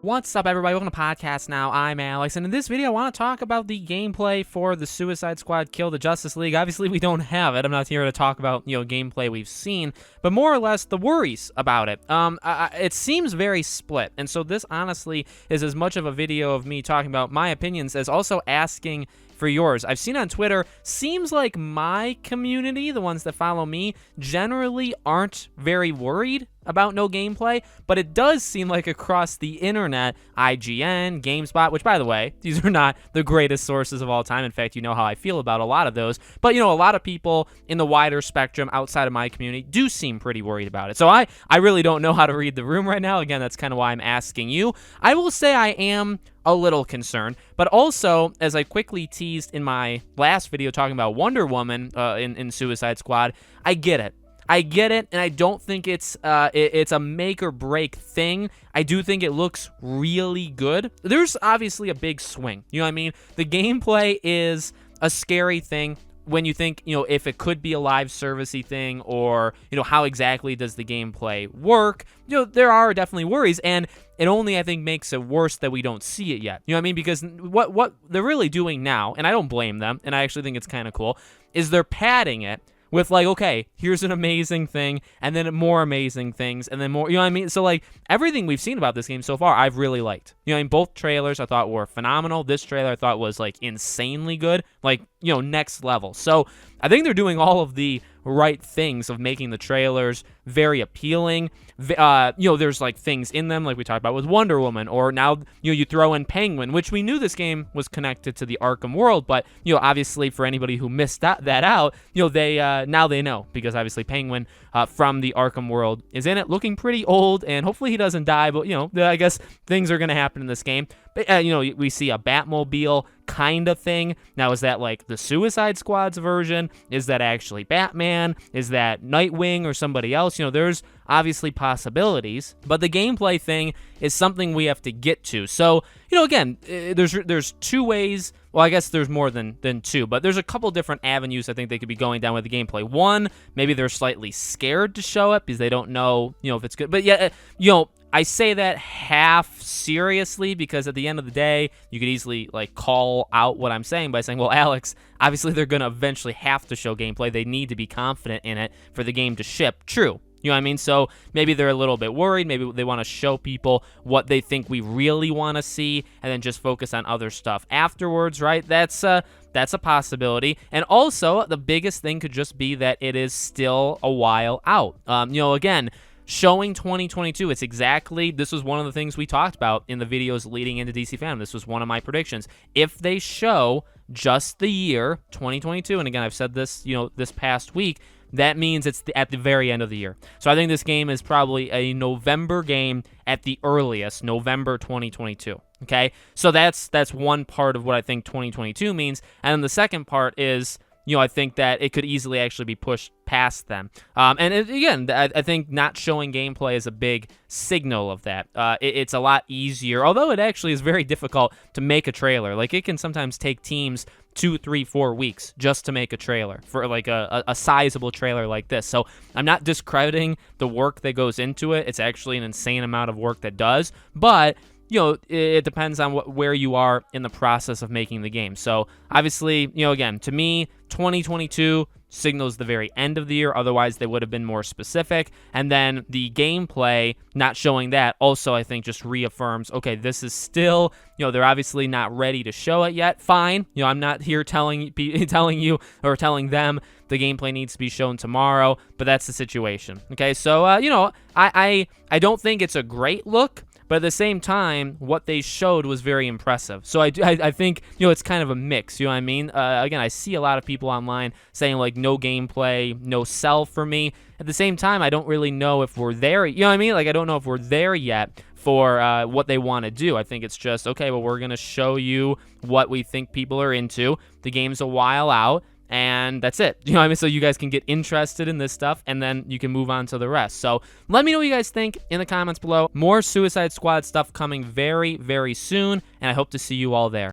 What's up, everybody? Welcome to Podcast Now. I'm Alex, and in this video, I want to talk about the gameplay for the Suicide Squad Kill the Justice League. Obviously, we don't have it. I'm not here to talk about, gameplay we've seen, but more or less the worries about it. It seems very split, and so this honestly is as much of a video of me talking about my opinions as also asking for yours. I've seen on Twitter, seems like my community, the ones that follow me, generally aren't very worried about no gameplay, but it does seem like across the internet, IGN, GameSpot, which by the way, these are not the greatest sources of all time. In fact, you know how I feel about a lot of those, but a lot of people in the wider spectrum outside of my community do seem pretty worried about it. So I really don't know how to read the room right now. Again, that's kind of why I'm asking you. I will say I am a little concerned, but also, as I quickly teased in my last video talking about Wonder Woman in Suicide Squad, I get it. And I don't think it's a make or break thing. I do think it looks really good. There's obviously a big swing. You know what I mean? The gameplay is a scary thing when you think, if it could be a live servicey thing or, how exactly does the gameplay work? There are definitely worries, and it only, I think, makes it worse that we don't see it yet. You know what I mean? Because what they're really doing now, and I don't blame them, and I actually think it's kind of cool, is they're padding it with okay, here's an amazing thing, and then more amazing things, and then more, you know what I mean? So, everything we've seen about this game so far, I've really liked. Both trailers I thought were phenomenal. This trailer I thought was, insanely good, next level. So, I think they're doing all of the right things of making the trailers very appealing. There's, things in them, like we talked about with Wonder Woman, or now, you throw in Penguin, which we knew this game was connected to the Arkham world, but, obviously, for anybody who missed that out, they, now they know, because obviously Penguin from the Arkham world is in it, looking pretty old, and hopefully he doesn't die, but, I guess things are going to happen in this game. But, we see a Batmobile kind of thing. Now, is that the Suicide Squad's version? Is that actually Batman? Is that Nightwing or somebody else? There's obviously possibilities, but the gameplay thing is something we have to get to. So, again, there's two ways. Well, I guess there's more than two, but there's a couple different avenues I think they could be going down with the gameplay. One, maybe they're slightly scared to show it because they don't know, if it's good. But yeah, I say that half seriously because at the end of the day, you could easily call out what I'm saying by saying, well, Alex, obviously they're going to eventually have to show gameplay. They need to be confident in it for the game to ship. True. You know what I mean? So maybe they're a little bit worried. Maybe they want to show people what they think we really want to see and then just focus on other stuff afterwards, right? That's a possibility. And also, the biggest thing could just be that it is still a while out. Again, showing 2022, this was one of the things we talked about in the videos leading into DC Fandom. This was one of my predictions. If they show just the year 2022, and again, I've said this, this past week, that means it's at the very end of the year. So I think this game is probably a November game at the earliest, November 2022. Okay, so that's one part of what I think 2022 means, and then the second part is, I think that it could easily actually be pushed past them. Again, I think not showing gameplay is a big signal of that. It's a lot easier, although it actually is very difficult to make a trailer. It can sometimes take teams 2, 3, 4 weeks just to make a trailer for a sizable trailer like this. So I'm not discrediting the work that goes into it. It's actually an insane amount of work that does, but it depends on where you are in the process of making the game. So obviously, again, to me, 2022 signals the very end of the year. Otherwise, they would have been more specific. And then the gameplay, not showing that, also, I think, just reaffirms, okay, this is still, they're obviously not ready to show it yet. Fine. I'm not here telling you or telling them the gameplay needs to be shown tomorrow, but that's the situation. Okay, so, I don't think it's a great look. But at the same time, what they showed was very impressive. So I think, it's kind of a mix, you know what I mean? Again, I see a lot of people online saying, no gameplay, no sell for me. At the same time, I don't really know if we're there. You know what I mean? I don't know if we're there yet for what they want to do. I think it's just, okay, well, we're going to show you what we think people are into. The game's a while out. And that's it. You know what I mean? So you guys can get interested in this stuff, and then you can move on to the rest. So let me know what you guys think in the comments below. More Suicide Squad stuff coming very, very soon, and I hope to see you all there.